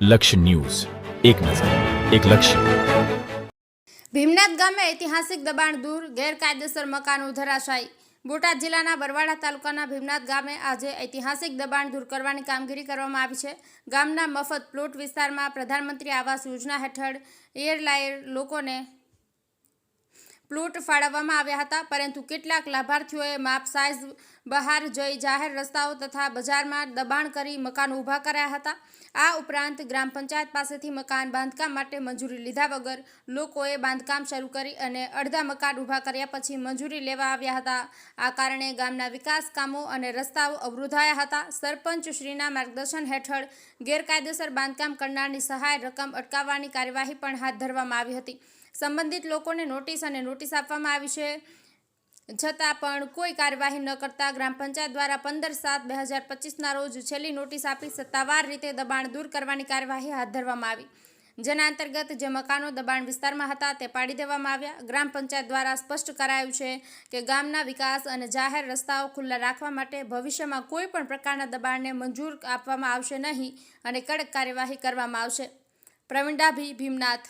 લક્ષ્ય ન્યૂઝ, એક નજર, એક લક્ષ્ય. ભીમનાથ ગામે ઐતિહાસિક દબાણ દૂર, ગેરકાયદેસર મકાનો ધરાશાયી. બોટાદ જિલ્લાના બરવાડા તાલુકાના ભીમનાથ ગામે આજે ઐતિહાસિક દબાણ દૂર કરવાની કામગીરી કરવામાં આવી છે. ગામના મફત પ્લોટ વિસ્તારમાં પ્રધાનમંત્રી આવાસ યોજના હેઠળ એરલાયર લોકોને પ્લોટ ફાળવવામાં આવ્યા હતા, પરંતુ કેટલાક લાભાર્થીઓએ માપ સાઇઝ બહાર જઈ જાહેર રસ્તાઓ તથા બજારમાં દબાણ કરી મકાનો ઊભા કર્યા હતા. આ ઉપરાંત ગ્રામ પંચાયત પાસેથી મકાન બાંધકામ માટે મંજૂરી લીધા વગર લોકોએ બાંધકામ શરૂ કરી અને અડધા મકાન ઊભા કર્યા પછી મંજૂરી લેવા આવ્યા હતા. આ કારણે ગામના વિકાસ કામો અને રસ્તાઓ અવરોધાયા હતા. સરપંચશ્રીના માર્ગદર્શન હેઠળ ગેરકાયદેસર બાંધકામ કરનારની સહાય રકમ અટકાવવાની કાર્યવાહી પણ હાથ ધરવામાં આવી હતી. સંબંધિત લોકોને નોટિસ આપવામાં આવી છે, છતાં પણ કોઈ કાર્યવાહી ન કરતા ગ્રામ પંચાયત દ્વારા 15/7/2025ના રોજ છેલ્લી નોટિસ આપી સત્તાવાર રીતે દબાણ દૂર કરવાની કાર્યવાહી હાથ ધરવામાં આવી, જેના અંતર્ગત જે મકાનો દબાણ વિસ્તારમાં હતા તે પાડી દેવામાં આવ્યા. ગ્રામ પંચાયત દ્વારા સ્પષ્ટ કરાયું છે કે ગામના વિકાસ અને જાહેર રસ્તાઓ ખુલ્લા રાખવા માટે ભવિષ્યમાં કોઈ પણ પ્રકારના દબાણને મંજૂર આપવામાં આવશે નહીં અને કડક કાર્યવાહી કરવામાં આવશે. પ્રવીણ ડાભી, ભીમનાથ.